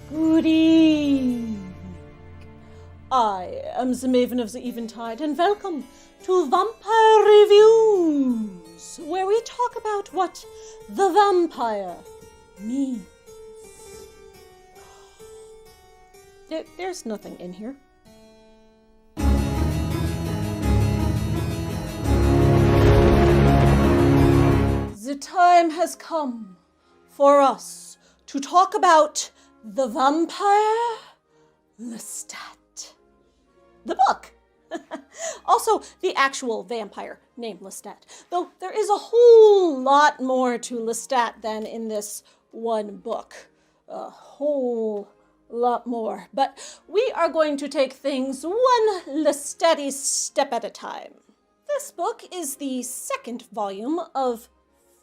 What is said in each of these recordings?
Good evening. I am the Maven of the Eventide, and welcome to Vampire Reviews, where we talk about what the vampire means. There's nothing in here. The time has come for us to talk about the vampire Lestat. The book. Also, the actual vampire named Lestat. Though there is a whole lot more to Lestat than in this one book. A whole lot more. But we are going to take things one Lestat-y step at a time. This book is the second volume of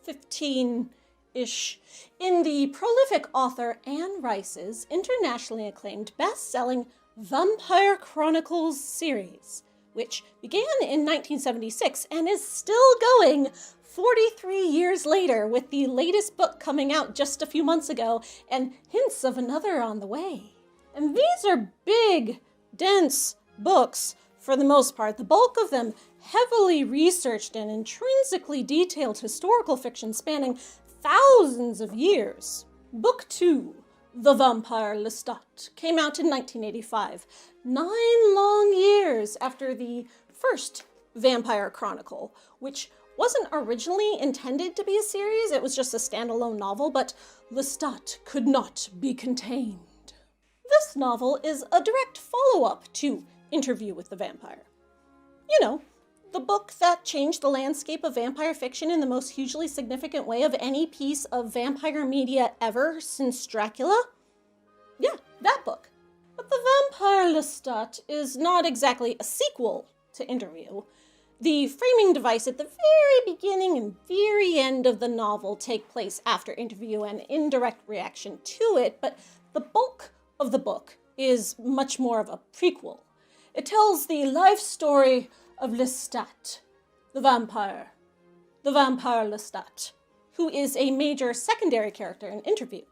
15-ish in the prolific author Anne Rice's internationally acclaimed best-selling Vampire Chronicles series, which began in 1976 and is still going 43 years later, with the latest book coming out just a few months ago and hints of another on the way. And these are big, dense books for the most part, the bulk of them heavily researched and intrinsically detailed historical fiction spanning thousands of years. Book 2, The Vampire Lestat, came out in 1985, 9 long years after the first Vampire Chronicle, which wasn't originally intended to be a series, it was just a standalone novel, but Lestat could not be contained. This novel is a direct follow-up to Interview with the Vampire. You know, the book that changed the landscape of vampire fiction in the most hugely significant way of any piece of vampire media ever since Dracula? Yeah, that book. But The Vampire Lestat is not exactly a sequel to Interview. The framing device at the very beginning and very end of the novel take place after Interview and in direct reaction to it, but the bulk of the book is much more of a prequel. It tells the life story of Lestat, the vampire Lestat, who is a major secondary character in Interview.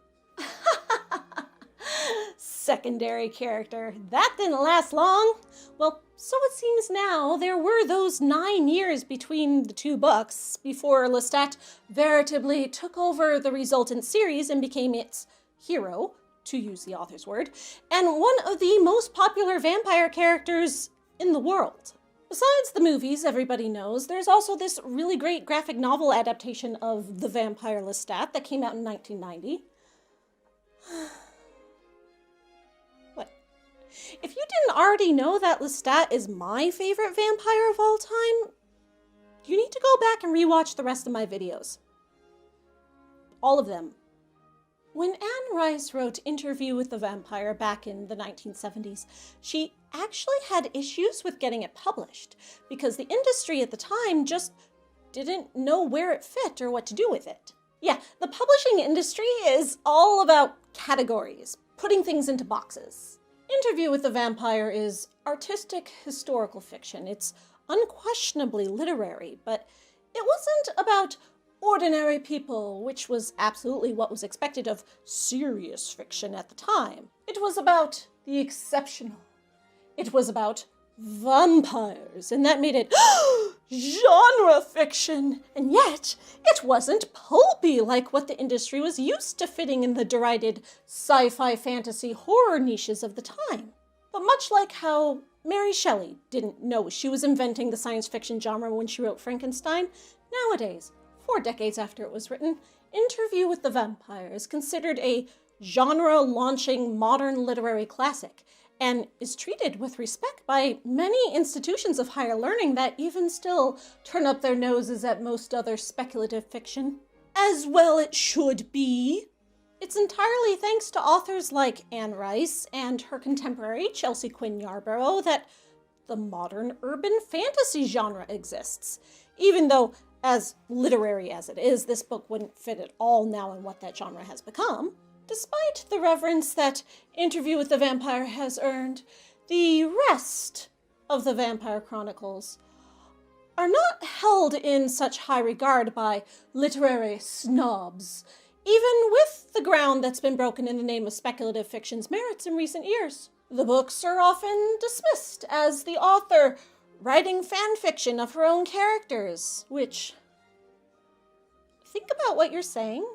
Secondary character, that didn't last long. Well, so it seems now. There were those 9 years between the two books before Lestat veritably took over the resultant series and became its hero, to use the author's word, and one of the most popular vampire characters in the world. Besides the movies everybody knows, there's also this really great graphic novel adaptation of The Vampire Lestat that came out in 1990. What? If you didn't already know that Lestat is my favorite vampire of all time, you need to go back and rewatch the rest of my videos. All of them. When Anne Rice wrote Interview with the Vampire back in the 1970s, she actually had issues with getting it published because the industry at the time just didn't know where it fit or what to do with it. Yeah, the publishing industry is all about categories, putting things into boxes. Interview with the Vampire is artistic historical fiction. It's unquestionably literary, but it wasn't about ordinary people, which was absolutely what was expected of serious fiction at the time. It was about the exceptional. It was about vampires, and that made it genre fiction. And yet, it wasn't pulpy like what the industry was used to fitting in the derided sci-fi fantasy horror niches of the time. But much like how Mary Shelley didn't know she was inventing the science fiction genre when she wrote Frankenstein, nowadays, 4 decades after it was written, Interview with the Vampire is considered a genre-launching modern literary classic and is treated with respect by many institutions of higher learning that even still turn up their noses at most other speculative fiction. As well it should be. It's entirely thanks to authors like Anne Rice and her contemporary Chelsea Quinn Yarborough that the modern urban fantasy genre exists, even though, as literary as it is, this book wouldn't fit at all now in what that genre has become. Despite the reverence that Interview with the Vampire has earned, the rest of the Vampire Chronicles are not held in such high regard by literary snobs, even with the ground that's been broken in the name of speculative fiction's merits in recent years. The books are often dismissed as the author writing fan fiction of her own characters, which, think about what you're saying.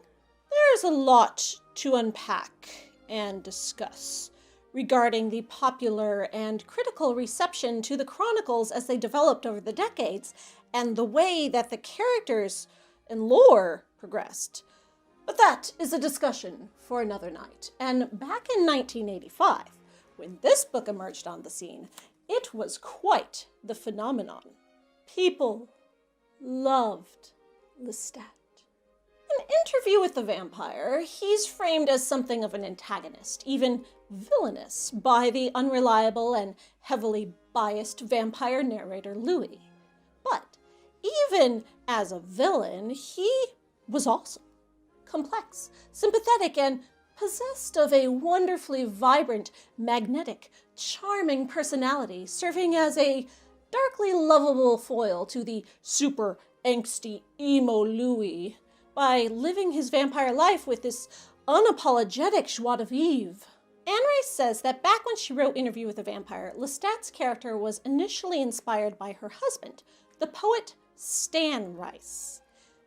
There's a lot to unpack and discuss regarding the popular and critical reception to the chronicles as they developed over the decades, and the way that the characters and lore progressed. But that is a discussion for another night. And back in 1985, when this book emerged on the scene, it was quite the phenomenon. People loved Lestat. In Interview with the Vampire, he's framed as something of an antagonist, even villainous, by the unreliable and heavily biased vampire narrator Louis. But even as a villain, he was awesome, complex, sympathetic, and possessed of a wonderfully vibrant, magnetic, charming personality, serving as a darkly lovable foil to the super angsty emo Louis by living his vampire life with this unapologetic joie de vivre. Anne Rice says that back when she wrote Interview with the Vampire, Lestat's character was initially inspired by her husband, the poet Stan Rice.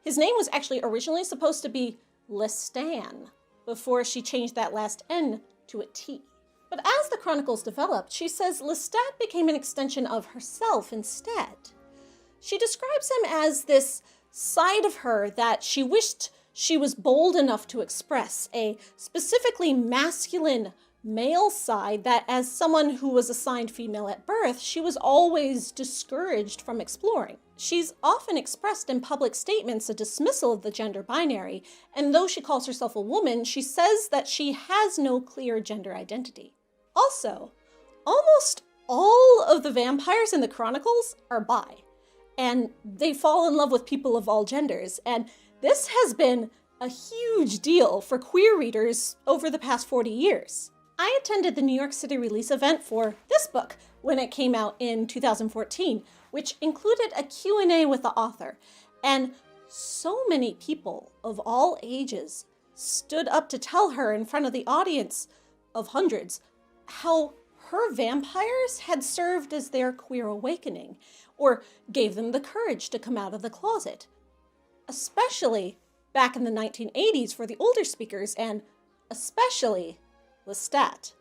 His name was actually originally supposed to be Lestan, before she changed that last N to a T. But as the chronicles developed, she says Lestat became an extension of herself instead. She describes him as this side of her that she wished she was bold enough to express, a specifically masculine male side that, as someone who was assigned female at birth, she was always discouraged from exploring. She's often expressed in public statements a dismissal of the gender binary, and though she calls herself a woman, she says that she has no clear gender identity. Also, almost all of the vampires in the chronicles are bi, and they fall in love with people of all genders, and this has been a huge deal for queer readers over the past 40 years. I attended the New York City release event for this book when it came out in 2014, which included a Q&A with the author, and so many people of all ages stood up to tell her in front of the audience of hundreds how her vampires had served as their queer awakening, or gave them the courage to come out of the closet. Especially back in the 1980s for the older speakers, and especially Lestat.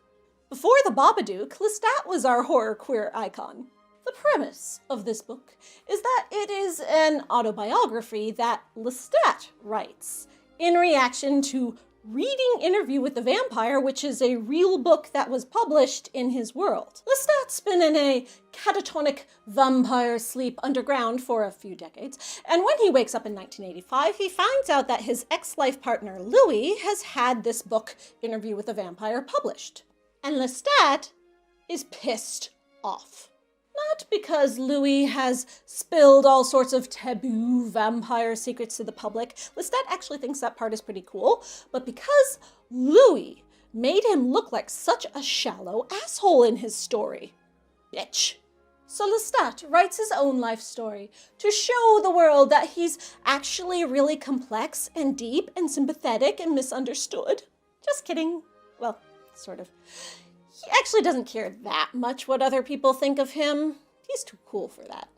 Before the Babadook, Lestat was our horror queer icon. The premise of this book is that it is an autobiography that Lestat writes in reaction to reading Interview with the Vampire, which is a real book that was published in his world. Lestat's been in a catatonic vampire sleep underground for a few decades, and when he wakes up in 1985, he finds out that his ex-life partner Louis has had this book, Interview with the Vampire, published. And Lestat is pissed off. Not because Louis has spilled all sorts of taboo vampire secrets to the public. Lestat actually thinks that part is pretty cool, but because Louis made him look like such a shallow asshole in his story. Bitch. So Lestat writes his own life story to show the world that he's actually really complex and deep and sympathetic and misunderstood. Just kidding. Well, sort of. He actually doesn't care that much what other people think of him. He's too cool for that.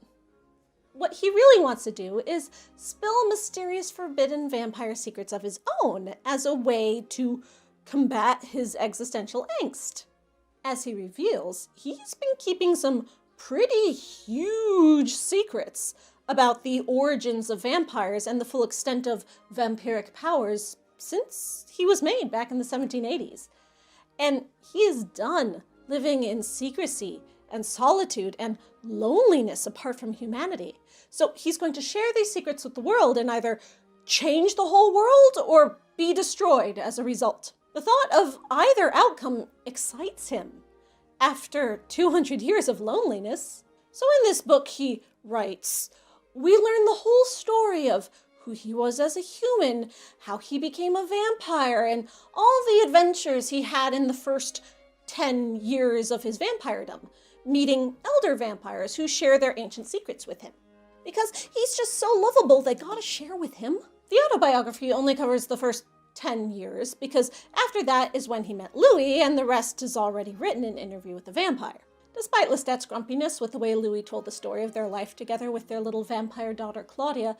What he really wants to do is spill mysterious forbidden vampire secrets of his own as a way to combat his existential angst. As he reveals, he's been keeping some pretty huge secrets about the origins of vampires and the full extent of vampiric powers since he was made back in the 1780s. And he is done living in secrecy and solitude and loneliness apart from humanity. So he's going to share these secrets with the world and either change the whole world or be destroyed as a result. The thought of either outcome excites him after 200 years of loneliness. So in this book he writes, we learn the whole story of who he was as a human, how he became a vampire, and all the adventures he had in the first 10 years of his vampiredom, meeting elder vampires who share their ancient secrets with him. Because he's just so lovable, they gotta share with him. The autobiography only covers the first 10 years, because after that is when he met Louis, and the rest is already written in Interview with the Vampire. Despite Lestat's grumpiness with the way Louis told the story of their life together with their little vampire daughter Claudia,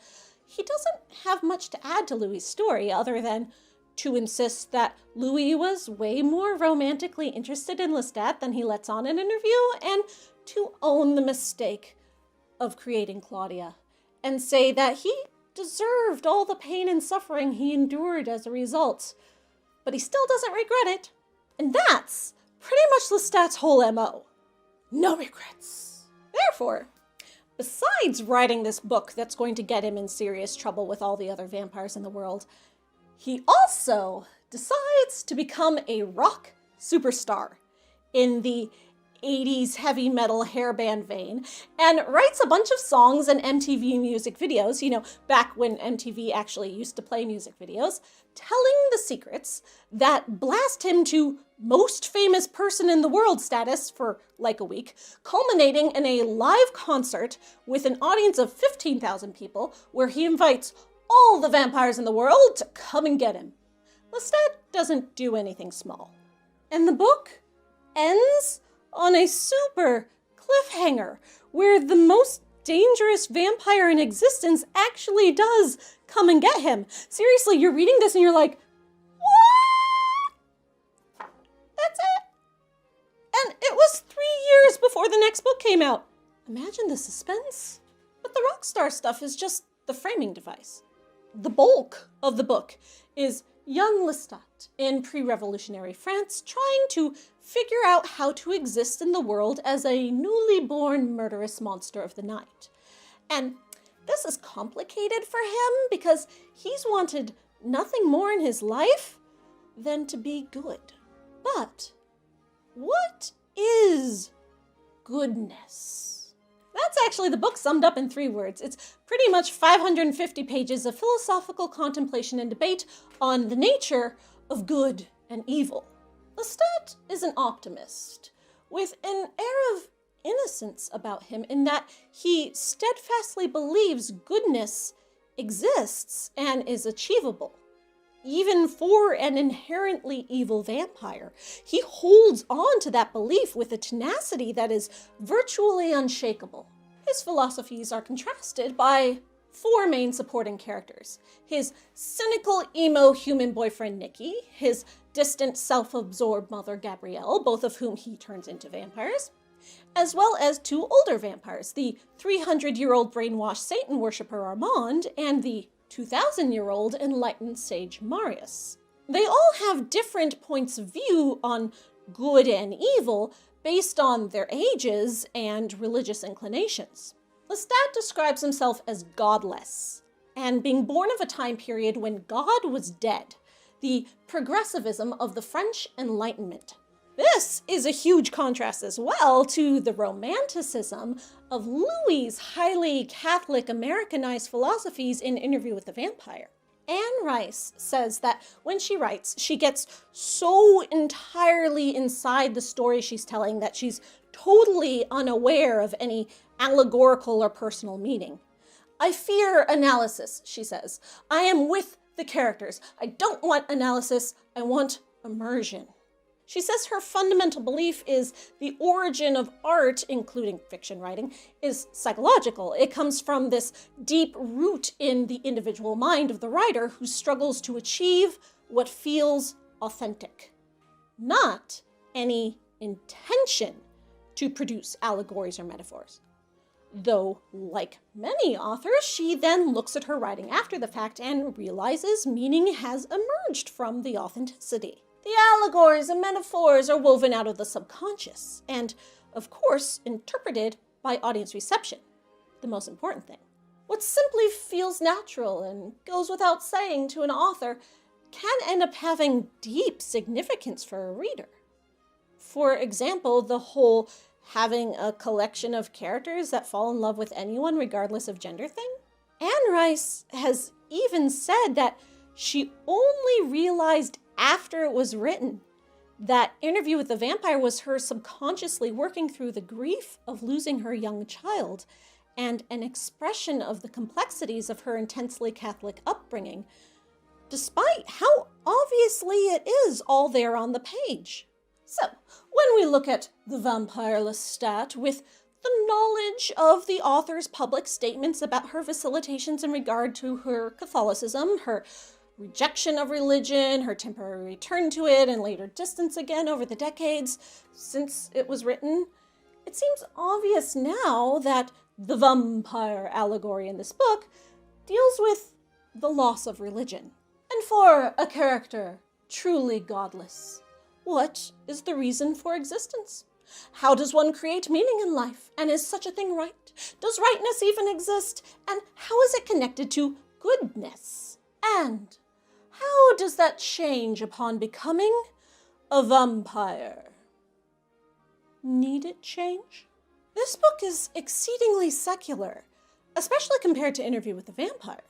he doesn't have much to add to Louis' story other than to insist that Louis was way more romantically interested in Lestat than he lets on in an interview, and to own the mistake of creating Claudia, and say that he deserved all the pain and suffering he endured as a result, but he still doesn't regret it. And that's pretty much Lestat's whole MO. No regrets. Therefore, besides writing this book that's going to get him in serious trouble with all the other vampires in the world, he also decides to become a rock superstar in the 80s heavy metal hairband vein, and writes a bunch of songs and MTV music videos, back when MTV actually used to play music videos, telling the secrets that blast him to most famous person in the world status for like a week, culminating in a live concert with an audience of 15,000 people where he invites all the vampires in the world to come and get him. Lestat doesn't do anything small. And the book ends on a super cliffhanger where the most dangerous vampire in existence actually does come and get him. Seriously, you're reading this and you're like, what? That's it? And it was 3 years before the next book came out. Imagine the suspense. But the rockstar stuff is just the framing device. The bulk of the book is young Lestat in pre-revolutionary France trying to figure out how to exist in the world as a newly born murderous monster of the night. And this is complicated for him because he's wanted nothing more in his life than to be good. But what is goodness? That's actually the book summed up in 3 words. It's pretty much 550 pages of philosophical contemplation and debate on the nature of good and evil. Lestat is an optimist, with an air of innocence about him in that he steadfastly believes goodness exists and is achievable. Even for an inherently evil vampire, he holds on to that belief with a tenacity that is virtually unshakable. His philosophies are contrasted by 4 main supporting characters: his cynical emo human boyfriend Nicky, his distant self-absorbed mother Gabrielle, both of whom he turns into vampires, as well as 2 older vampires, the 300-year-old brainwashed Satan worshipper Armand and the 2,000-year-old enlightened sage Marius. They all have different points of view on good and evil based on their ages and religious inclinations. Lestat describes himself as godless, and being born of a time period when God was dead, the progressivism of the French Enlightenment. This is a huge contrast as well to the romanticism of Louis' highly Catholic Americanized philosophies in Interview with the Vampire. Anne Rice says that when she writes, she gets so entirely inside the story she's telling that she's totally unaware of any allegorical or personal meaning. I fear analysis, she says. I am with the characters. I don't want analysis. I want immersion. She says her fundamental belief is the origin of art, including fiction writing, is psychological. It comes from this deep root in the individual mind of the writer who struggles to achieve what feels authentic, not any intention to produce allegories or metaphors. Though, like many authors, she then looks at her writing after the fact and realizes meaning has emerged from the authenticity. The allegories and metaphors are woven out of the subconscious and, of course, interpreted by audience reception, the most important thing. What simply feels natural and goes without saying to an author can end up having deep significance for a reader. For example, the whole having a collection of characters that fall in love with anyone regardless of gender thing. Anne Rice has even said that she only realized after it was written that Interview with the Vampire was her subconsciously working through the grief of losing her young child and an expression of the complexities of her intensely Catholic upbringing, despite how obviously it is all there on the page. So, when we look at the vampire Lestat with the knowledge of the author's public statements about her vacillations in regard to her Catholicism, her rejection of religion, her temporary return to it, and later distance again over the decades since it was written, it seems obvious now that the vampire allegory in this book deals with the loss of religion. And for a character truly godless, what is the reason for existence? How does one create meaning in life? And is such a thing right? Does rightness even exist? And how is it connected to goodness? And how does that change upon becoming a vampire? Need it change? This book is exceedingly secular, especially compared to Interview with the Vampire.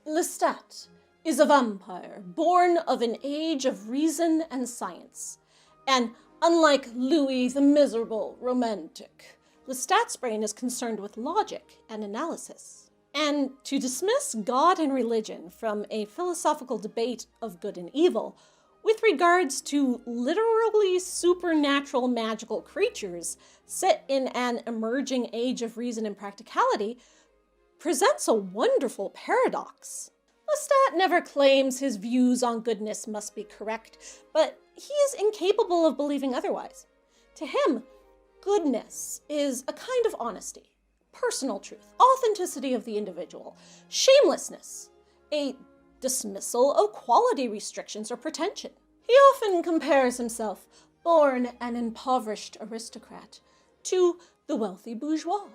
Lestat is a vampire born of an age of reason and science. And unlike Louis the miserable romantic, Lestat's brain is concerned with logic and analysis. And to dismiss God and religion from a philosophical debate of good and evil with regards to literally supernatural magical creatures set in an emerging age of reason and practicality presents a wonderful paradox. Lestat never claims his views on goodness must be correct, but he is incapable of believing otherwise. To him, goodness is a kind of honesty, personal truth, authenticity of the individual, shamelessness, a dismissal of quality restrictions or pretension. He often compares himself, born an impoverished aristocrat, to the wealthy bourgeois,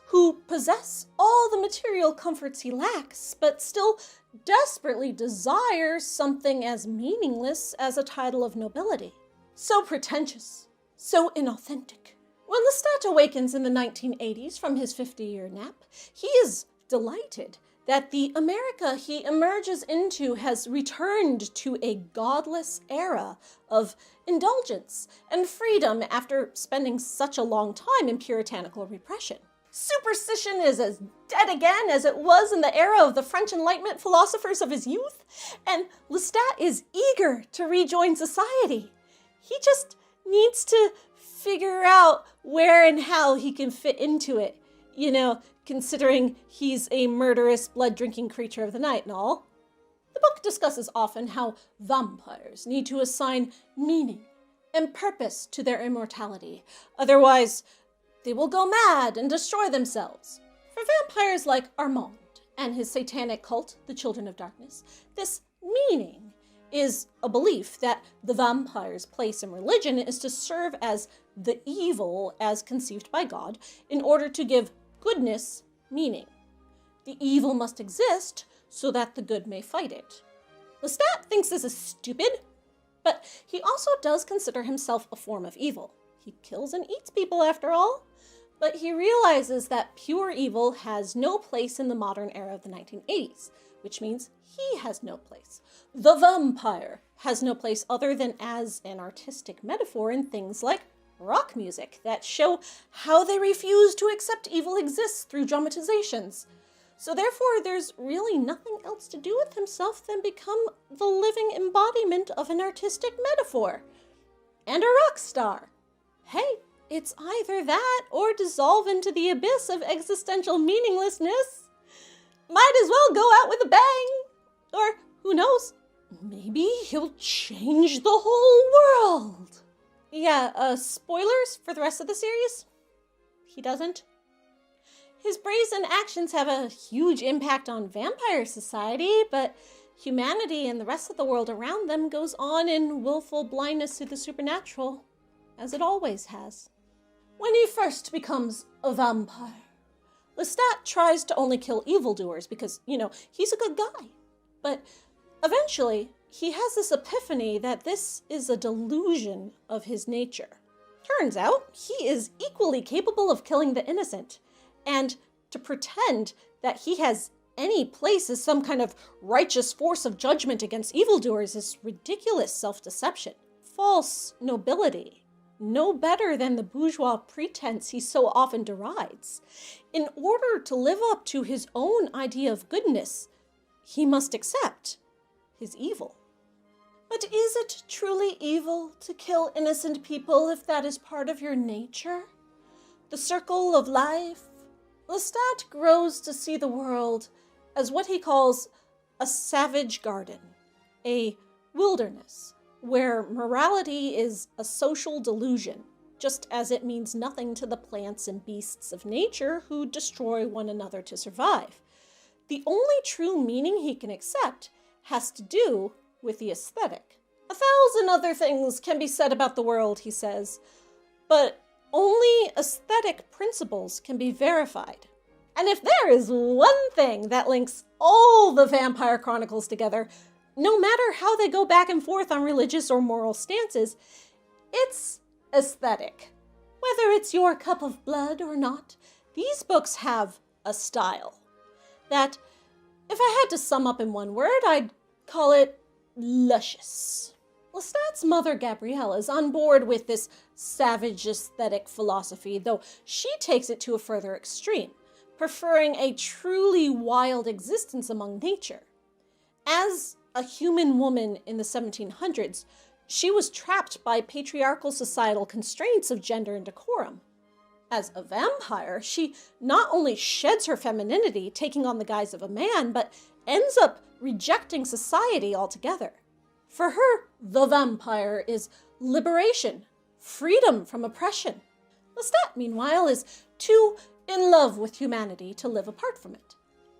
who possess all the material comforts he lacks, but still desperately desires something as meaningless as a title of nobility. So pretentious, so inauthentic. When Lestat awakens in the 1980s from his 50-year nap, he is delighted that the America he emerges into has returned to a godless era of indulgence and freedom after spending such a long time in puritanical repression. Superstition is as dead again as it was in the era of the French Enlightenment philosophers of his youth, and Lestat is eager to rejoin society. He just needs to figure out where and how he can fit into it, considering he's a murderous, blood-drinking creature of the night and all. The book discusses often how vampires need to assign meaning and purpose to their immortality, otherwise they will go mad and destroy themselves. For vampires like Armand and his satanic cult, the Children of Darkness, this meaning is a belief that the vampire's place in religion is to serve as the evil as conceived by God in order to give goodness meaning. The evil must exist so that the good may fight it. Lestat thinks this is stupid, but he also does consider himself a form of evil. He kills and eats people after all, but he realizes that pure evil has no place in the modern era of the 1980s, which means he has no place. The vampire has no place other than as an artistic metaphor in things like rock music that show how they refuse to accept evil exists through dramatizations. So therefore, there's really nothing else to do with himself than become the living embodiment of an artistic metaphor. And a rock star. Hey, it's either that or dissolve into the abyss of existential meaninglessness. Might as well go out with a bang. Or, who knows, maybe he'll change the whole world. Yeah, spoilers for the rest of the series? He doesn't. His brazen actions have a huge impact on vampire society, but humanity and the rest of the world around them goes on in willful blindness to the supernatural, as it always has. When he first becomes a vampire, Lestat tries to only kill evildoers because, he's a good guy. But eventually, he has this epiphany that this is a delusion of his nature. Turns out, he is equally capable of killing the innocent, and to pretend that he has any place as some kind of righteous force of judgment against evildoers is ridiculous self-deception. False nobility. No better than the bourgeois pretense he so often derides. In order to live up to his own idea of goodness, he must accept is evil. But is it truly evil to kill innocent people if that is part of your nature? The circle of life? Lestat grows to see the world as what he calls a savage garden, a wilderness, where morality is a social delusion, just as it means nothing to the plants and beasts of nature who destroy one another to survive. The only true meaning he can accept has to do with the aesthetic. 1,000 other things can be said about the world, he says, but only aesthetic principles can be verified. And if there is one thing that links all the vampire chronicles together, no matter how they go back and forth on religious or moral stances, it's aesthetic. Whether it's your cup of blood or not, these books have a style that, if I had to sum up in one word, I'd call it luscious. Lestat's mother, Gabrielle, is on board with this savage aesthetic philosophy, though she takes it to a further extreme, preferring a truly wild existence among nature. As a human woman in the 1700s, she was trapped by patriarchal societal constraints of gender and decorum. As a vampire, she not only sheds her femininity, taking on the guise of a man, but ends up rejecting society altogether. For her, the vampire is liberation, freedom from oppression. Lestat, meanwhile, is too in love with humanity to live apart from it.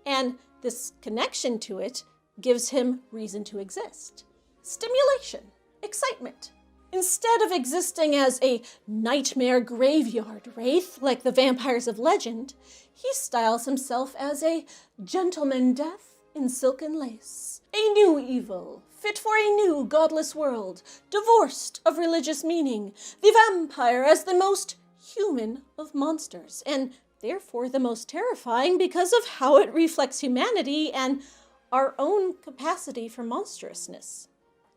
And this connection to it gives him reason to exist. Stimulation, excitement. Instead of existing as a nightmare graveyard wraith like the vampires of legend, he styles himself as a gentleman death in silken lace. A new evil, fit for a new godless world, divorced of religious meaning, the vampire as the most human of monsters, and therefore the most terrifying because of how it reflects humanity and our own capacity for monstrousness.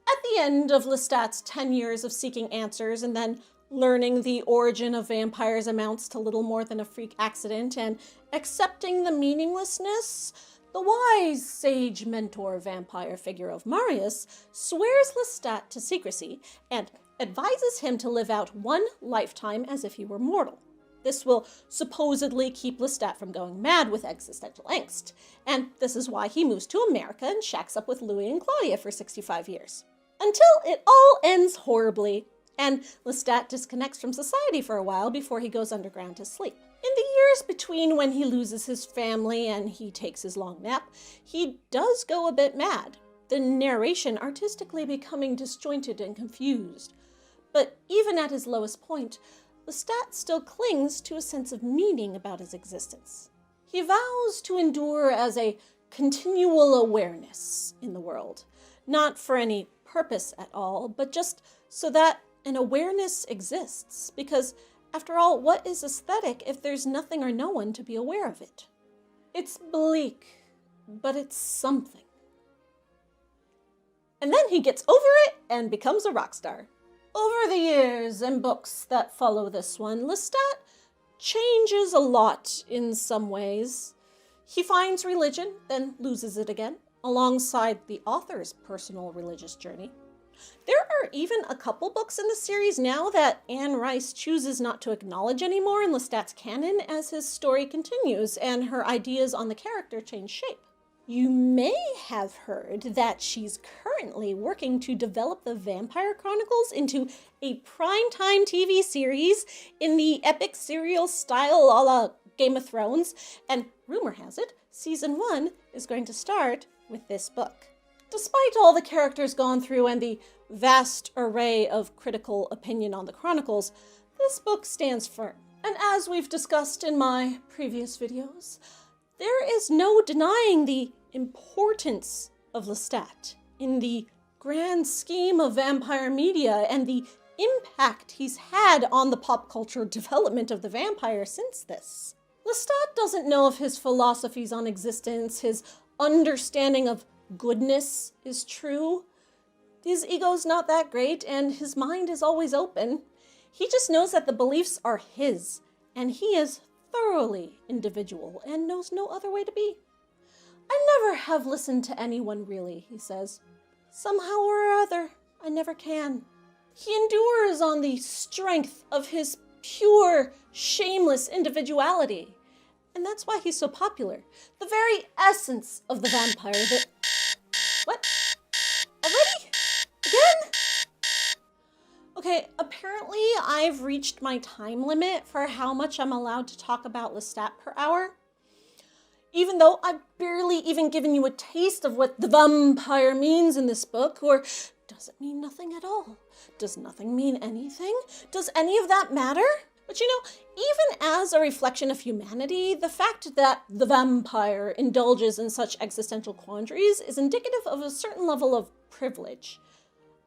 At the end of Lestat's 10 years of seeking answers and then learning the origin of vampires amounts to little more than a freak accident and accepting the meaninglessness, the wise sage mentor vampire figure of Marius swears Lestat to secrecy and advises him to live out one lifetime as if he were mortal. This will supposedly keep Lestat from going mad with existential angst, and this is why he moves to America and shacks up with Louis and Claudia for 65 years. Until it all ends horribly, and Lestat disconnects from society for a while before he goes underground to sleep. In the years between when he loses his family and he takes his long nap, he does go a bit mad, the narration artistically becoming disjointed and confused. But even at his lowest point, Lestat still clings to a sense of meaning about his existence. He vows to endure as a continual awareness in the world, not for any purpose at all, but just so that an awareness exists, because after all, what is aesthetic if there's nothing or no one to be aware of it? It's bleak, but it's something. And then he gets over it and becomes a rock star. Over the years and books that follow this one, Lestat changes a lot in some ways. He finds religion, then loses it again, alongside the author's personal religious journey. There are even a couple books in the series now that Anne Rice chooses not to acknowledge anymore in Lestat's canon as his story continues and her ideas on the character change shape. You may have heard that she's currently working to develop the Vampire Chronicles into a primetime TV series in the epic serial style a la Game of Thrones, and rumor has it, season 1 is going to start with this book. Despite all the characters gone through and the vast array of critical opinion on the Chronicles, this book stands firm. And as we've discussed in my previous videos, there is no denying the importance of Lestat in the grand scheme of vampire media and the impact he's had on the pop culture development of the vampire since this. Lestat doesn't know if his philosophies on existence, his understanding of goodness is true. His ego's not that great and his mind is always open. He just knows that the beliefs are his, and he is thoroughly individual and knows no other way to be. I never have listened to anyone really, he says. Somehow or other, I never can. He endures on the strength of his pure, shameless individuality. And that's why he's so popular. The very essence of the vampire that... What? Already? Again? Okay, apparently I've reached my time limit for how much I'm allowed to talk about Lestat per hour. Even though I've barely even given you a taste of what the vampire means in this book, or does it mean nothing at all? Does nothing mean anything? Does any of that matter? But you know, even as a reflection of humanity, the fact that the vampire indulges in such existential quandaries is indicative of a certain level of privilege.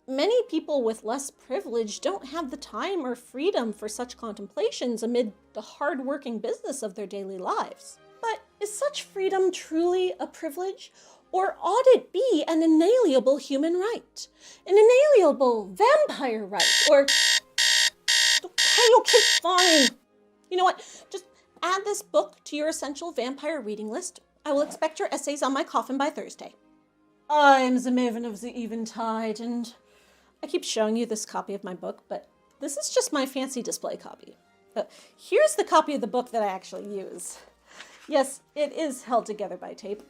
Many people with less privilege don't have the time or freedom for such contemplations amid the hard-working business of their daily lives. But is such freedom truly a privilege? Or ought it be an inalienable human right? An inalienable vampire right? Or... Okay, fine. You know what? Just add this book to your essential vampire reading list. I will expect your essays on my coffin by Thursday. I'm the Maven of the Eventide, and I keep showing you this copy of my book, but this is just my fancy display copy. Here's the copy of the book that I actually use. Yes, it is held together by tape.